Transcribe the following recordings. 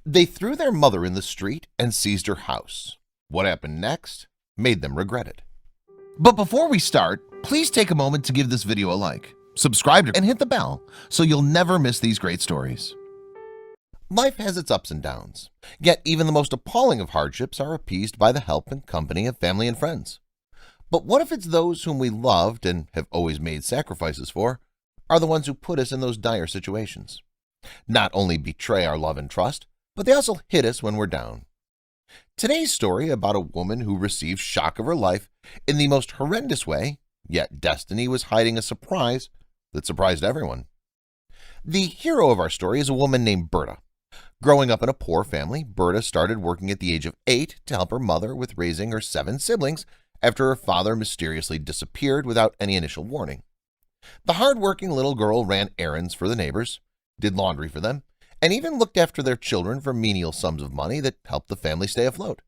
They threw their mother in the street and seized her house. What happened next made them regret it. But before we start, please take a moment to give this video a like, subscribe, and hit the bell so you'll never miss these great stories. Life has its ups and downs, yet even the most appalling of hardships are appeased by the help and company of family and friends. But what if it's those whom we loved and have always made sacrifices for are the ones who put us in those dire situations? Not only betray our love and trust, but they also hit us when we're down. Today's story about a woman who received shock of her life in the most horrendous way, yet destiny was hiding a surprise that surprised everyone. The hero of our story is a woman named Berta. Growing up in a poor family, Berta started working at the age of 8 to help her mother with raising her 7 siblings after her father mysteriously disappeared without any initial warning. The hard-working little girl ran errands for the neighbors, did laundry for them, and even looked after their children for menial sums of money that helped the family stay afloat.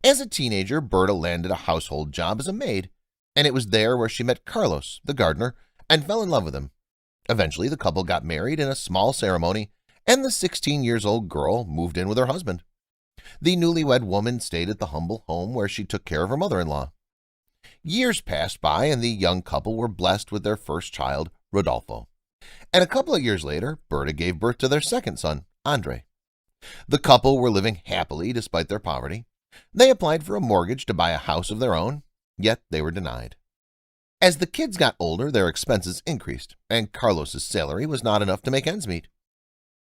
As a teenager, Berta landed a household job as a maid, and it was there where she met Carlos, the gardener, and fell in love with him. Eventually, the couple got married in a small ceremony, and the 16-year-old girl moved in with her husband. The newlywed woman stayed at the humble home where she took care of her mother-in-law. Years passed by, and the young couple were blessed with their first child, Rodolfo. And a couple of years later, Berta gave birth to their second son, Andre. The couple were living happily despite their poverty. They applied for a mortgage to buy a house of their own, yet they were denied. As the kids got older, their expenses increased, and Carlos's salary was not enough to make ends meet.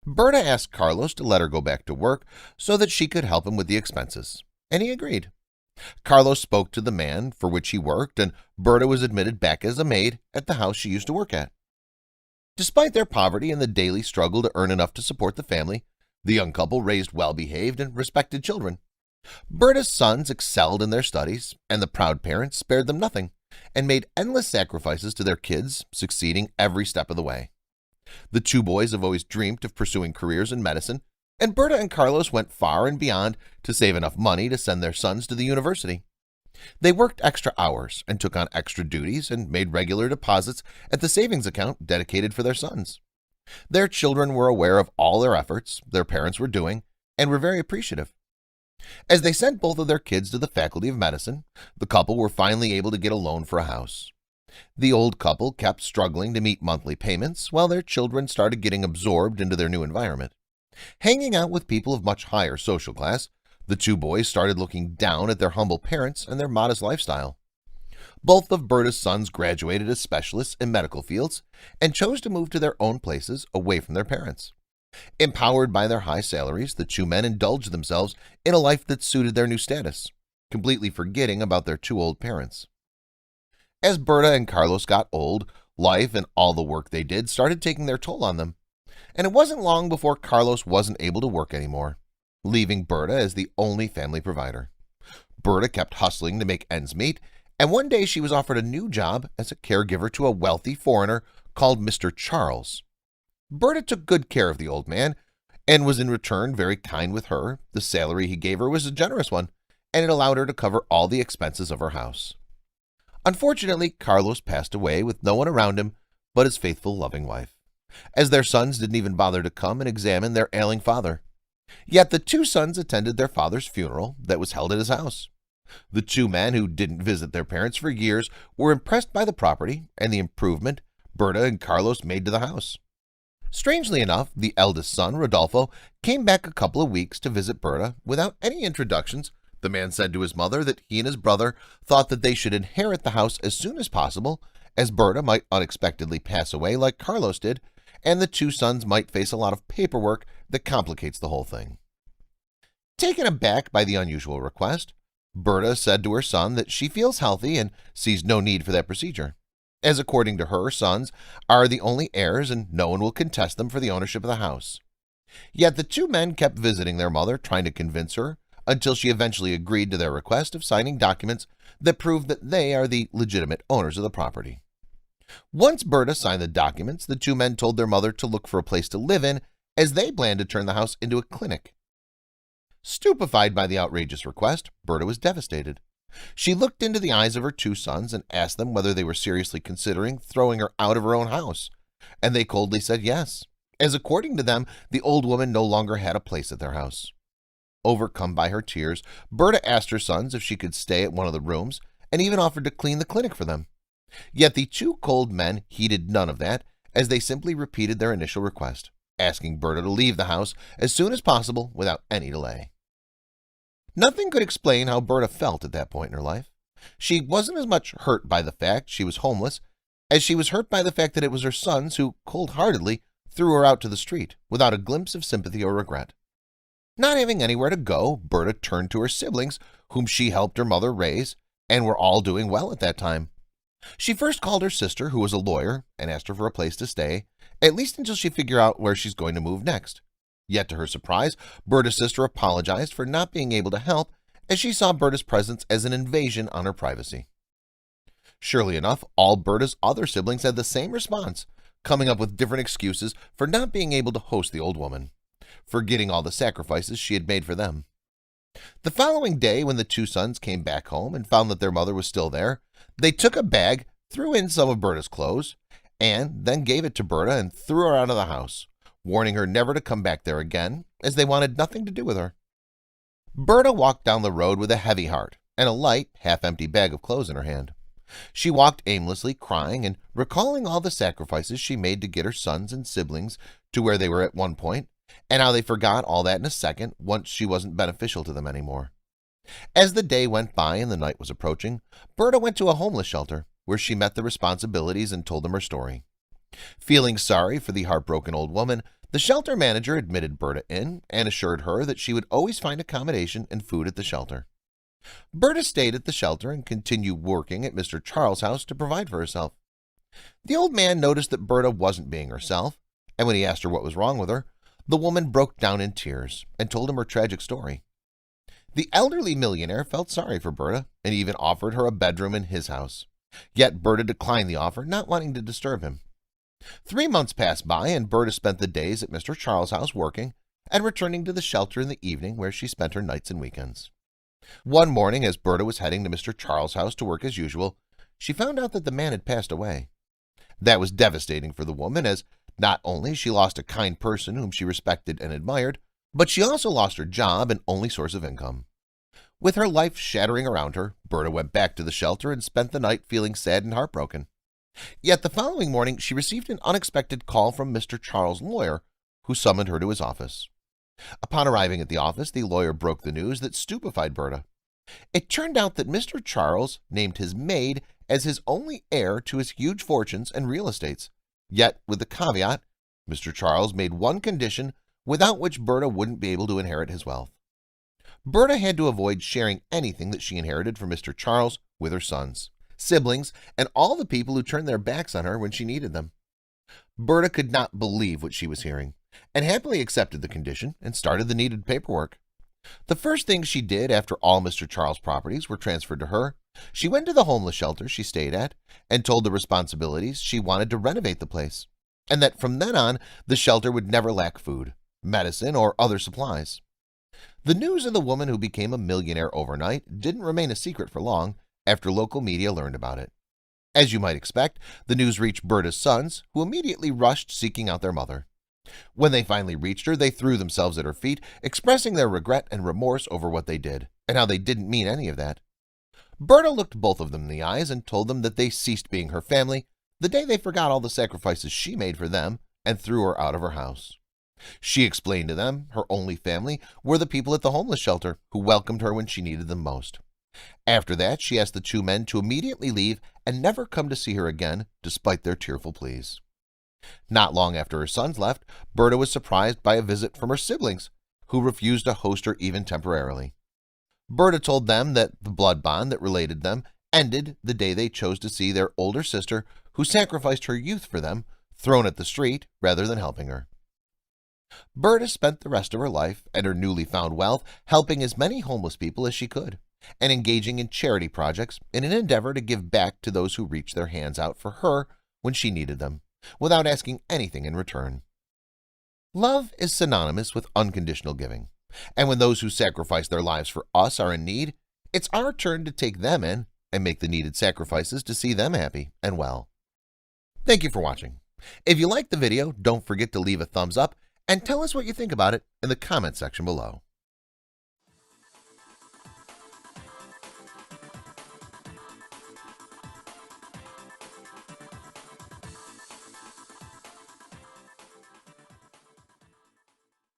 Berta asked Carlos to let her go back to work so that she could help him with the expenses, and he agreed. Carlos spoke to the man for which he worked, and Berta was admitted back as a maid at the house she used to work at. Despite their poverty and the daily struggle to earn enough to support the family, the young couple raised well-behaved and respected children. Berta's sons excelled in their studies, and the proud parents spared them nothing and made endless sacrifices to their kids, succeeding every step of the way. The two boys have always dreamed of pursuing careers in medicine, and Berta and Carlos went far and beyond to save enough money to send their sons to the university. They worked extra hours and took on extra duties and made regular deposits at the savings account dedicated for their sons. Their children were aware of all their efforts their parents were doing and were very appreciative. As they sent both of their kids to the Faculty of Medicine, the couple were finally able to get a loan for a house. The old couple kept struggling to meet monthly payments while their children started getting absorbed into their new environment. Hanging out with people of much higher social class, the two boys started looking down at their humble parents and their modest lifestyle. Both of Berta's sons graduated as specialists in medical fields and chose to move to their own places away from their parents. Empowered by their high salaries, the two men indulged themselves in a life that suited their new status, completely forgetting about their two old parents. As Berta and Carlos got old, life and all the work they did started taking their toll on them, and it wasn't long before Carlos wasn't able to work anymore, leaving Berta as the only family provider. Berta kept hustling to make ends meet, and one day she was offered a new job as a caregiver to a wealthy foreigner called Mr. Charles. Berta took good care of the old man and was in return very kind with her. The salary he gave her was a generous one, and it allowed her to cover all the expenses of her house. Unfortunately, Carlos passed away with no one around him but his faithful, loving wife, as their sons didn't even bother to come and examine their ailing father. Yet the two sons attended their father's funeral that was held at his house. The two men who didn't visit their parents for years were impressed by the property and the improvement Berta and Carlos made to the house. Strangely enough, the eldest son, Rodolfo, came back a couple of weeks to visit Berta without any introductions. The man said to his mother that he and his brother thought that they should inherit the house as soon as possible, as Berta might unexpectedly pass away like Carlos did, and the two sons might face a lot of paperwork that complicates the whole thing. Taken aback by the unusual request, Berta said to her son that she feels healthy and sees no need for that procedure, as according to her, sons are the only heirs and no one will contest them for the ownership of the house. Yet the two men kept visiting their mother, trying to convince her, until she eventually agreed to their request of signing documents that proved that they are the legitimate owners of the property. Once Berta signed the documents, the two men told their mother to look for a place to live in, as they planned to turn the house into a clinic. Stupefied by the outrageous request, Berta was devastated. She looked into the eyes of her two sons and asked them whether they were seriously considering throwing her out of her own house, and they coldly said yes, as according to them, the old woman no longer had a place at their house. Overcome by her tears, Berta asked her sons if she could stay at one of the rooms and even offered to clean the clinic for them. Yet the two cold men heeded none of that, as they simply repeated their initial request, asking Berta to leave the house as soon as possible without any delay. Nothing could explain how Berta felt at that point in her life. She wasn't as much hurt by the fact she was homeless as she was hurt by the fact that it was her sons who cold-heartedly threw her out to the street without a glimpse of sympathy or regret. Not having anywhere to go, Berta turned to her siblings, whom she helped her mother raise, and were all doing well at that time. She first called her sister, who was a lawyer, and asked her for a place to stay, at least until she figured out where she's going to move next. Yet to her surprise, Berta's sister apologized for not being able to help, as she saw Berta's presence as an invasion on her privacy. Surely enough, all Berta's other siblings had the same response, coming up with different excuses for not being able to host the old woman, forgetting all the sacrifices she had made for them. The following day, when the two sons came back home and found that their mother was still there, they took a bag, threw in some of Berta's clothes, and then gave it to Berta and threw her out of the house, warning her never to come back there again, as they wanted nothing to do with her. Berta walked down the road with a heavy heart and a light, half-empty bag of clothes in her hand. She walked aimlessly, crying and recalling all the sacrifices she made to get her sons and siblings to where they were at one point, and how they forgot all that in a second once she wasn't beneficial to them anymore. As the day went by and the night was approaching, Berta went to a homeless shelter, where she met the responsibilities and told them her story. Feeling sorry for the heartbroken old woman, the shelter manager admitted Berta in and assured her that she would always find accommodation and food at the shelter. Berta stayed at the shelter and continued working at Mr. Charles' house to provide for herself. The old man noticed that Berta wasn't being herself, and when he asked her what was wrong with her, the woman broke down in tears and told him her tragic story. The elderly millionaire felt sorry for Berta and even offered her a bedroom in his house. Yet Berta declined the offer, not wanting to disturb him. 3 months passed by, and Berta spent the days at Mr. Charles' house working and returning to the shelter in the evening, where she spent her nights and weekends. One morning, as Berta was heading to Mr. Charles' house to work as usual, she found out that the man had passed away. That was devastating for the woman, as not only she lost a kind person whom she respected and admired, but she also lost her job and only source of income. With her life shattering around her, Berta went back to the shelter and spent the night feeling sad and heartbroken. Yet the following morning, she received an unexpected call from Mr. Charles' lawyer, who summoned her to his office. Upon arriving at the office, the lawyer broke the news that stupefied Berta. It turned out that Mr. Charles named his maid as his only heir to his huge fortunes and real estates. Yet, with the caveat, Mr. Charles made one condition without which Berta wouldn't be able to inherit his wealth. Berta had to avoid sharing anything that she inherited from Mr. Charles with her sons, siblings, and all the people who turned their backs on her when she needed them. Berta could not believe what she was hearing, and happily accepted the condition and started the needed paperwork. The first thing she did after all Mr. Charles' properties were transferred to her, she went to the homeless shelter she stayed at and told the responsibilities she wanted to renovate the place, and that from then on the shelter would never lack food, medicine, or other supplies. The news of the woman who became a millionaire overnight didn't remain a secret for long after local media learned about it. As you might expect, the news reached Berta's sons, who immediately rushed seeking out their mother. When they finally reached her, they threw themselves at her feet, expressing their regret and remorse over what they did, and how they didn't mean any of that. Berta looked both of them in the eyes and told them that they ceased being her family the day they forgot all the sacrifices she made for them and threw her out of her house. She explained to them her only family were the people at the homeless shelter who welcomed her when she needed them most. After that, she asked the two men to immediately leave and never come to see her again, despite their tearful pleas. Not long after her sons left, Berta was surprised by a visit from her siblings, who refused to host her even temporarily. Berta told them that the blood bond that related them ended the day they chose to see their older sister, who sacrificed her youth for them, thrown at the street rather than helping her. Berta spent the rest of her life and her newly found wealth helping as many homeless people as she could, and engaging in charity projects in an endeavor to give back to those who reached their hands out for her when she needed them, without asking anything in return. Love is synonymous with unconditional giving, and when those who sacrifice their lives for us are in need, it's our turn to take them in and make the needed sacrifices to see them happy and well. Thank you for watching. If you liked the video, don't forget to leave a thumbs up and tell us what you think about it in the comment section below.